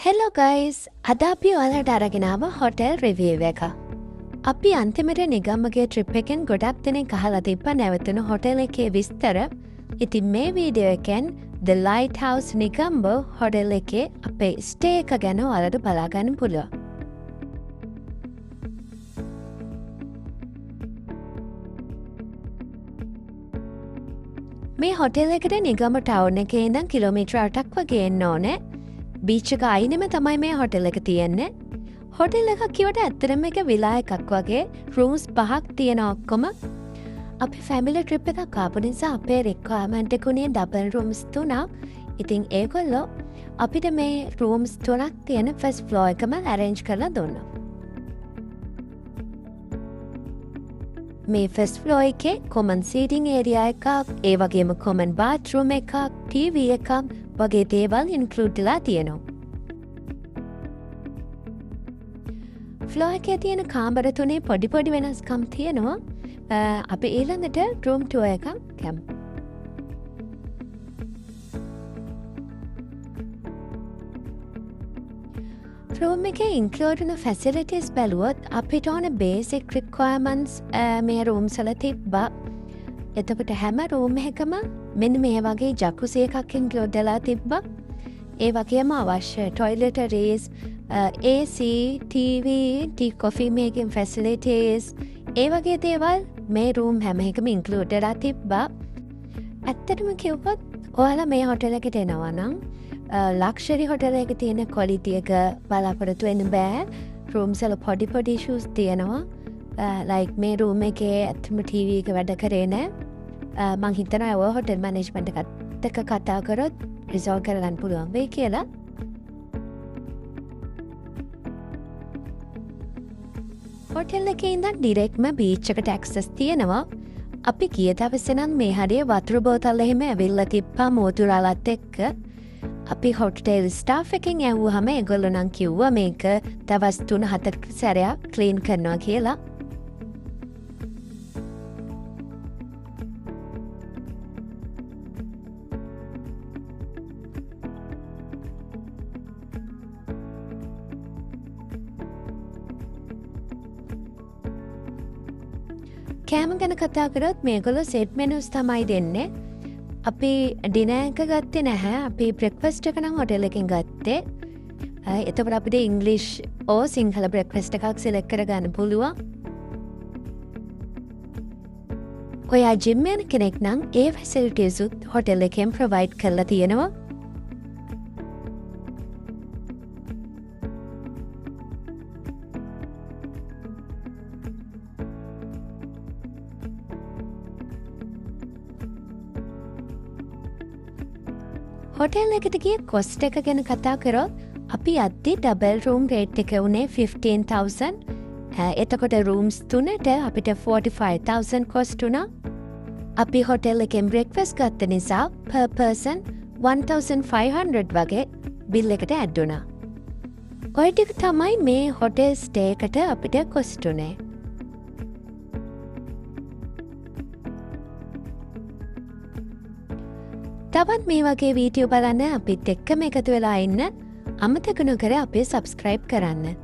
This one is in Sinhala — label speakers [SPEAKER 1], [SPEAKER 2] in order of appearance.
[SPEAKER 1] හෙලෝ ගයිස් අද අපි ඔයාලට අරගෙන ආව හොටෙල් රිවිව් එක. අපි අන්තිමට නිගම්මගේ ට්‍රිප් එකෙන් ගොඩක් දෙනෙක් අහලා තිබ්බා නැවතුණු හොටෙල් එකේ විස්තර. ඉතින් මේ වීඩියෝ එකෙන් The Lighthouse නිගම්බෝ හොටෙල් එකේ අපේ ස්ටේ එක ගැන ඔයාලට බලා ගන්න පුළුවන්. මේ හොටෙල් එකට නිගම ටවුන් එකේ ඉඳන් කිලෝමීටර් 8ක් වගේ එන්න ඕනේ. බීච් එක අයිනෙම තමයි මේ හොටෙල් එක තියෙන්නේ. හොටෙල් එකක් කිව්වට ඇත්තටම එක විලා එකක් වගේ රූම්ස් 5ක් තියෙන ඔක්කොම. අපි ෆැමිලි ට්‍රිප් එකක් ආපු නිසා අපේ රික්වයර්මන්ට් එක උනේ ඩබල් රූම්ස් 3ක්. ඉතින් ඒගොල්ලෝ අපිට මේ රූම්ස් 3ක් තියෙන ෆස්ට් ෆ්ලෝර් එකම ඇරේන්ජ් කරලා දුන්නා. මේ ෆස්ට් ෆ්ලෝර් එකේ කොමන් සීටිං ඒරියා එකක්, ඒ වගේම කොමන් බාත්රූම් එකක්, ටීවී එකක් වගේ දේවල් ඉන්ක්ලූඩ් වෙලා තියෙනවා. ෆ්ලෝර් එකේ තියෙන කාමර තුනේ පොඩි වෙනස්කම් තියෙනවා. අපි ඊළඟට රූම් ටුවර් එකක් ගමු. රූම් එකේ ඉන්ක්ලූඩ් වෙන ෆැසිලිටිස් බැලුවොත් අපිට ඕන බේසික් රික්වයර්මන්ට්ස් මේ රූම්ස් වල තිබ්බා. එතකොට හැම රූම් එකකම මෙන්න මේ වගේ ජකුසි එකක් ඉන්ක්ලූඩ් වෙලා තිබ්බා. ඒ වගේම අවශ්‍ය toiletries, AC, TV, tea coffee making facilities, ඒ වගේ දේවල් මේ රූම් හැම එකම ඉන්ක්ලූඩ් වෙලා තිබ්බා. ඇත්තටම කිව්වොත් ඔයාලා මේ හොටෙල් එකට එනවා නම් ලක්ෂරි හොටෙල් එක තියෙන ක්වොලිටි එක බලාපොරොත්තු වෙන්න බෑ. රූම්ස් වල පොඩි ඉෂුස් තියෙනවා. ලයික් මේ රූම් එකේ ඇත්තම ටීවී එක වැඩ කරේ නෑ. මං හිතනවා ඔය හොටෙල් මැනේජ්මන්ට් එකත් එක්ක කතා කරොත් රිසෝල්ව් කරගන්න පුළුවන් වෙයි කියලා. හොටෙල් එකේ ඉඳන් ඩිරෙක්ට්ම බීච් එකට ඇක්සස් තියෙනවා. අපි ගිය දවසේ නම් මේ හරිය වතුර බෝතල් එහෙම ඇවිල්ලා තිබ්බා මෝතුරාලත් එක්ක. අපි හොටෙල් ස්ටාෆ් එකෙන් ඇහුවාම ඒගොල්ලෝ නම් කිව්වා මේක දවස් 3-4 සැරයක් ක්ලීන් කරනවා කියලා. කෑම ගැන කතා කරොත් මේගොල්ලෝ සෙට් මෙනුස් තමයි දෙන්නේ. අපි ඩිනර් එක ගත්තේ නැහැ. අපි බ්‍රෙක්ෆාස්ට් එක නම් හොටෙල් එකෙන් ගත්තේ. එතකොට අපිට ඉංග්ලිෂ් ඕ සිංහල බ්‍රෙක්ෆාස්ට් එකක් සිලෙක්ට් කරගන්න පුළුවන්. ඔයා ජිම් යන කෙනෙක් නම් ඒ ෆැසිලිටිස් උත් හොටෙල් එකෙන් ප්‍රොවයිඩ් කරලා තියෙනවා. හොටෙල් එකට ගිය කොස්ට් එක ගැන කතා කරොත් අපි අද්දි ඩබල් රූම් රේට් එක උනේ 15,000. එතකොට රූම්ස් 3ට අපිට 45,000 කොස්ට් වුණා. අපි හොටෙල් එකෙන් බ්‍රෙක්ෆාස්ට් ගත්ත නිසා per person 1,500 වගේ බිල් එකට ඇඩ් වුණා. ඔය ටික තමයි මේ හොටෙල් ස්ටේ එකට අපිට කොස්ට් උනේ. තවත් මේ වගේ වීඩියෝ බලන්න අපිත් එක්කම එකතු වෙලා ඉන්න. අමතක නොකර අපේ සබ්ස්ක්‍රයිබ් කරන්න.